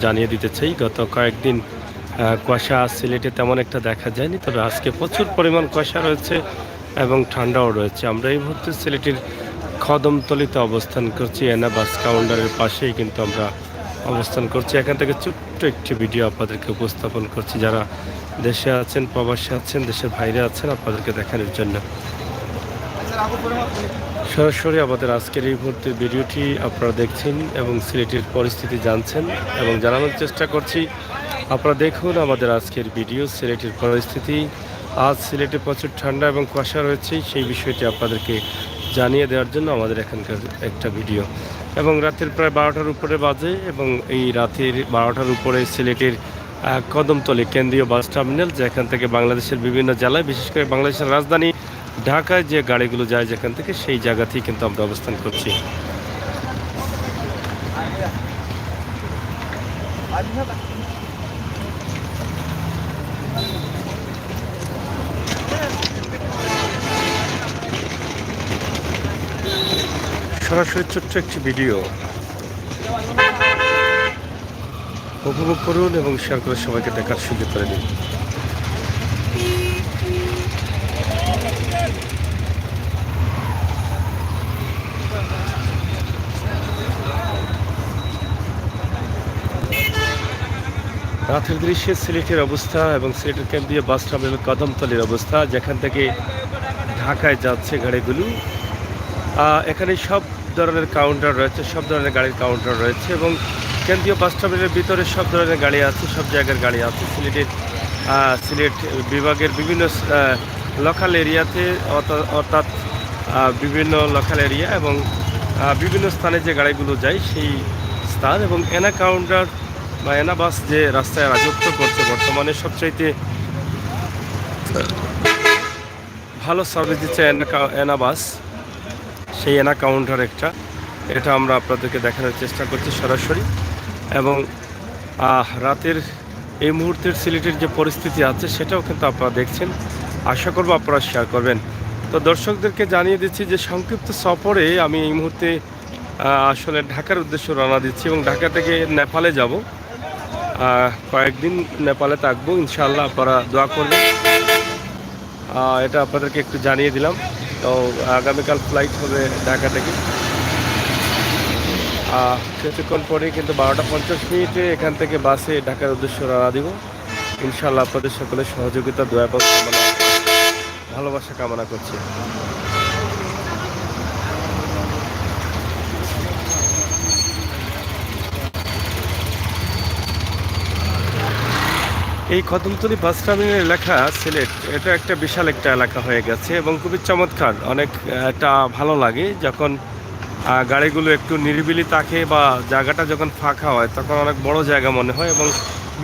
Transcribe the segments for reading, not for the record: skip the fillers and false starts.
জানিয়ে দিতে চাই। গত কয়েকদিন কুয়াশা সিলেটে তেমন একটা দেখা যায়নি, তবে আজকে প্রচুর পরিমাণ কুয়াশা রয়েছে এবং ঠান্ডাও রয়েছে। আমরা এই মুহূর্তে সিলেটের কদমতলিতে অবস্থান করছি। এনা বাস কাউন্টারের পাশেই কিন্তু আমরা অবস্থান করছি। এখান থেকে ছোট্ট একটি ভিডিও আপনাদেরকে উপস্থাপন করছি, যারা দেশে আছেন, প্রবাসে আছেন, দেশের বাইরে আছেন, আপনাদেরকে দেখানোর জন্য। সরাসরি আমাদের আজকের এই মুহূর্তের ভিডিওটি আপনারা দেখছেন এবং সিলেটের পরিস্থিতি জানছেন এবং জানানোর চেষ্টা করছি। আপনারা দেখুন আমাদের আজকের ভিডিও, সিলেটের পরিস্থিতি। আজ সিলেটে প্রচুর ঠান্ডা এবং কুয়াশা রয়েছে, সেই বিষয়টি আপনাদেরকে জানিয়ে দেওয়ার জন্য আমাদের এখানকার একটা ভিডিও। এবং রাতের প্রায় 12টার উপরে বাজে এবং এই রাতের 12টার উপরে সিলেটের কদমতলী কেন্দ্রীয় বাস টার্মিনাল, যেখান থেকে বাংলাদেশের বিভিন্ন জেলায়, বিশেষ করে বাংলাদেশের রাজধানী ঢাকায় যে গাড়িগুলো যায় যেখান থেকে, সেই জায়গাতেই কিন্তু আমরা অবস্থান করছি। সরাসরি ছোট্ট একটি ভিডিও উপভোগ করুন এবং শেয়ার করে সবাইকে দেখার সুযোগ করে দিন। রাতের দৃশ্যে সিলেটের অবস্থা এবং সিলেটের কেন্দ্রীয় বাস টার্মিনাল কদমতলীর অবস্থা, যেখান থেকে ঢাকায় যাচ্ছে গাড়িগুলো। এখানে সব ধরনের কাউন্টার রয়েছে, সব ধরনের গাড়ির কাউন্টার রয়েছে এবং কেন্দ্রীয় বাস টার্মিনালের ভিতরে সব ধরনের গাড়ি আছে, সব জায়গার গাড়ি আছে। সিলেট বিভাগের বিভিন্ন লোকাল এরিয়াতে, অর্থাৎ বিভিন্ন লোকাল এরিয়া এবং বিভিন্ন স্থানে যে গাড়িগুলো যায় সেই স্থান, এবং এনা কাউন্টার বা এনা বাস যে রাস্তায় রাজত্ব করছে বর্তমানে, সবচাইতে ভালো সার্ভিস দিচ্ছে এনা বাস। সেই এনা কাউন্টার এটা আমরা আপনাদেরকে দেখানোর চেষ্টা করছি সরাসরি। এবং রাতের এই মুহূর্তের সিলেটের যে পরিস্থিতি আছে সেটাও কিন্তু আপনারা দেখছেন। আশা করব আপনারা শেয়ার করবেন। তো দর্শকদেরকে জানিয়ে দিচ্ছি যে সংক্ষিপ্ত সফরে আমি এই মুহূর্তে আসলে ঢাকার উদ্দেশ্যে রওনা দিচ্ছি এবং ঢাকা থেকে নেপালে যাব। কয়েকদিন নেপালে থাকবো ইনশাআল্লাহ, আপনারা দোয়া করবেন। এটা আপনাদেরকে একটু জানিয়ে দিলাম। তো আগামীকাল ফ্লাইট হবে ঢাকা থেকে। কিছুক্ষণ পরে কিন্তু 12টা 50 এখান থেকে বাসে ঢাকার উদ্দেশ্যে রওনা দিব। ইনশাআল্লাহ আপনাদের সকলের সহযোগিতা, দোয়া এবং ভালোবাসা কামনা করছি। এই কদমতলী বাস টার্মিনাল এলাকা সিলেট, এটা একটা বিশাল একটা এলাকা হয়ে গেছে এবং খুবই চমৎকার। অনেক এটা ভালো লাগে যখন গাড়িগুলো একটু নিরিবিলি থাকে বা জায়গাটা যখন ফাঁকা হয়, তখন অনেক বড় জায়গা মনে হয় এবং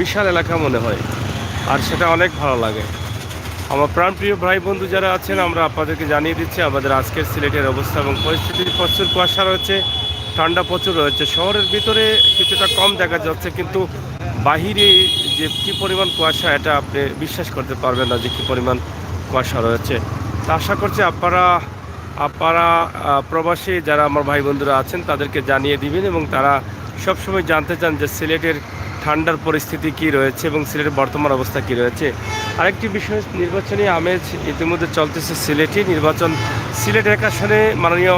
বিশাল এলাকা মনে হয়, আর সেটা অনেক ভালো লাগে। আমার প্রাণপ্রিয় ভাই বন্ধু যারা আছেন, আমরা আপনাদেরকে জানিয়ে দিচ্ছি আমাদের আজকের সিলেটের অবস্থা এবং পরিস্থিতি। প্রচুর কুয়াশা রয়েছে, ঠান্ডা প্রচুর রয়েছে। শহরের ভিতরে কিছুটা কম দেখা যাচ্ছে, কিন্তু বাহিরে যে কী পরিমাণ কুয়াশা, এটা আপনি বিশ্বাস করতে পারবেন না যে কী পরিমাণ কুয়াশা রয়েছে। তা আশা করছি আপনারা প্রবাসী যারা আমার ভাই বন্ধুরা আছেন তাদেরকে জানিয়ে দিবেন এবং তারা সবসময় জানতে চান যে সিলেটের ঠান্ডার পরিস্থিতি কী রয়েছে এবং সিলেটের বর্তমান অবস্থা কী রয়েছে। আরেকটি বিষয়, নির্বাচনী আমেজ ইতিমধ্যে চলতেছে সিলেটে। সিলেট 1 আসনে মাননীয়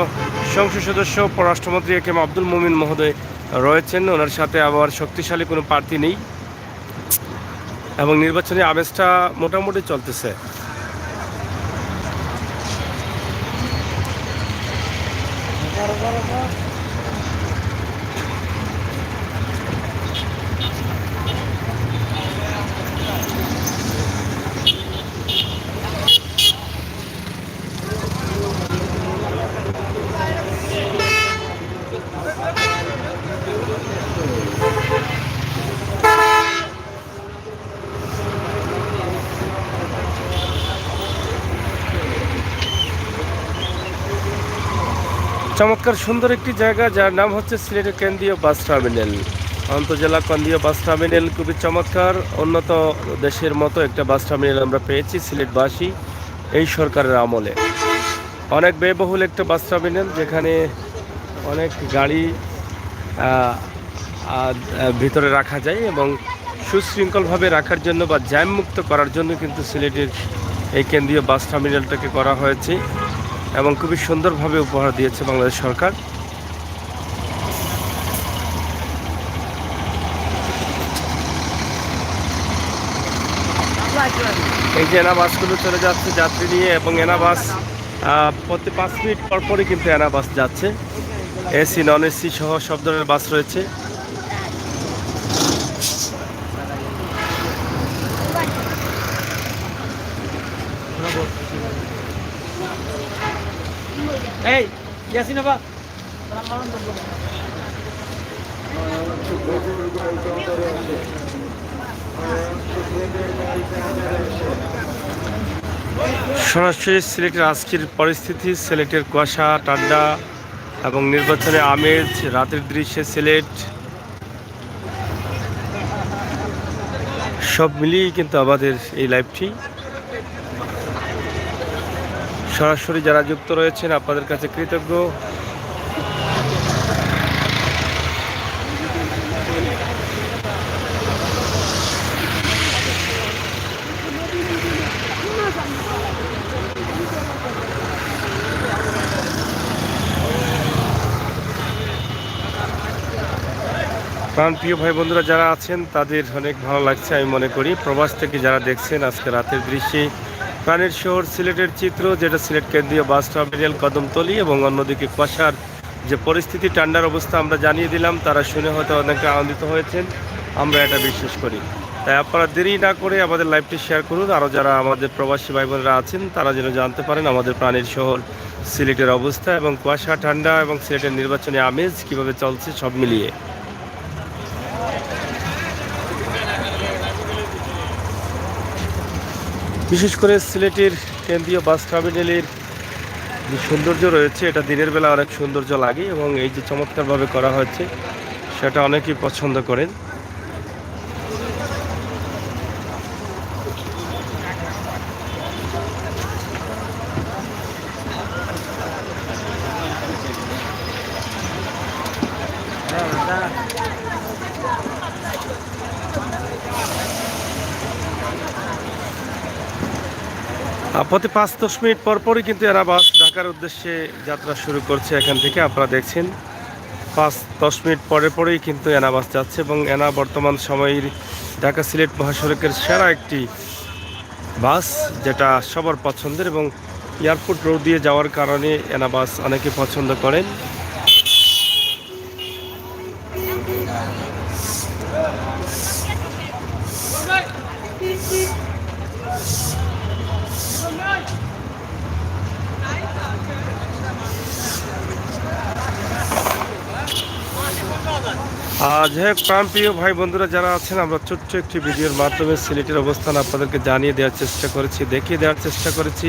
সংসদ সদস্য পররাষ্ট্রমন্ত্রী এ কে এম আব্দুল মোমিন মহোদয় রয়েছেন। ওনার সাথে আবার শক্তিশালী কোনো প্রার্থী নেই এবং নির্বাচনী আমেজটা মোটামুটি চলতেছে। চমৎকার সুন্দর একটি জায়গা, যার নাম হচ্ছে সিলেটের কেন্দ্রীয় বাস টার্মিনাল, আন্তজেলা কেন্দ্রীয় বাস টার্মিনাল। খুবই চমৎকার, উন্নত দেশের মতো একটা বাস টার্মিনাল আমরা পেয়েছি সিলেটবাসী এই সরকারের আমলে। অনেক ব্যয়বহুল একটা বাস টার্মিনাল, যেখানে অনেক গাড়ি ভিতরে রাখা যায় এবং সুশৃঙ্খলভাবে রাখার জন্য বা জ্যাম মুক্ত করার জন্য কিন্তু সিলেটের এই কেন্দ্রীয় বাস টার্মিনালটাকে করা হয়েছে এবং খুবই সুন্দরভাবে উপহার দিয়েছে বাংলাদেশ সরকার। এই যে এনা বাসগুলো চলে যাচ্ছে যাত্রী নিয়ে এবং এনা বাস প্রতি 5 মিনিট পরপরই কিন্তু এনা বাস যাচ্ছে। এসি নন এসি সহ সব ধরনের বাস রয়েছে। এই ইয়াসিন বাবা সরাসরি সিলেটের আজকের পরিস্থিতি, সিলেটের কুয়াশা ঠান্ডা এবং নির্বাচনে আমেজ, রাতের দৃশ্যে সিলেট, সব মিলিয়েই কিন্তু আমাদের এই লাইভটি। সরাসরি যারা যুক্ত রয়েছেন আপনাদের কাছে কৃতজ্ঞ। প্রাণপ্রিয় ভাই বন্ধুরা যারা আছেন তাদের অনেক ভালো লাগছে আমি মনে করি। প্রবাস থেকে যারা দেখছেন আজকে রাতের দৃশ্যে প্রাণের শহর সিলেটের চিত্র, যেটা সিলেট কেন্দ্রীয় বাস টার্মিনাল কদমতলি, এবং অন্যদিকে কুয়াশার যে পরিস্থিতি, ঠান্ডার অবস্থা আমরা জানিয়ে দিলাম। তারা শুনে হয়তো অনেকে আনন্দিত হয়েছেন, আমরা এটা বিশ্বাস করি। তাই আপনারা দেরি না করে আমাদের লাইভটি শেয়ার করুন। আরও যারা আমাদের প্রবাসী ভাই বোনেরা আছেন তারা যেন জানতে পারেন আমাদের প্রাণের শহর সিলেটের অবস্থা এবং কুয়াশা ঠান্ডা এবং সিলেটের নির্বাচনী আমেজ কীভাবে চলছে সব মিলিয়ে। বিশেষ করে সিলেটের কেন্দ্রীয় বাস টার্মিনালের যে সৌন্দর্য রয়েছে, এটা দিনের বেলা অনেক সৌন্দর্য লাগে এবং এই যে চমৎকারভাবে করা হয়েছে সেটা অনেকেই পছন্দ করেন। প্রতি 5-10 মিনিট পরপরই কিন্তু এরা বাস ঢাকার উদ্দেশ্যে যাত্রা শুরু করছে। এখান থেকে আপনারা দেখছেন 5-10 মিনিট পরেই কিন্তু এনা বাস যাচ্ছে এবং এনা বর্তমান সময়ের ঢাকা সিলেট মহাসড়কের সেরা একটি বাস, যেটা সবার পছন্দের এবং এয়ারপোর্ট রোড দিয়ে যাওয়ার কারণে এনা বাস অনেকে পছন্দ করেন। যাই হোক প্রাণপ্রিয় ভাই বন্ধুরা যারা আছেন, আমরা ছোট্ট একটি ভিডিওর মাধ্যমে সিলেটের অবস্থান আপনাদেরকে জানিয়ে দেওয়ার চেষ্টা করেছি, দেখিয়ে দেওয়ার চেষ্টা করেছি।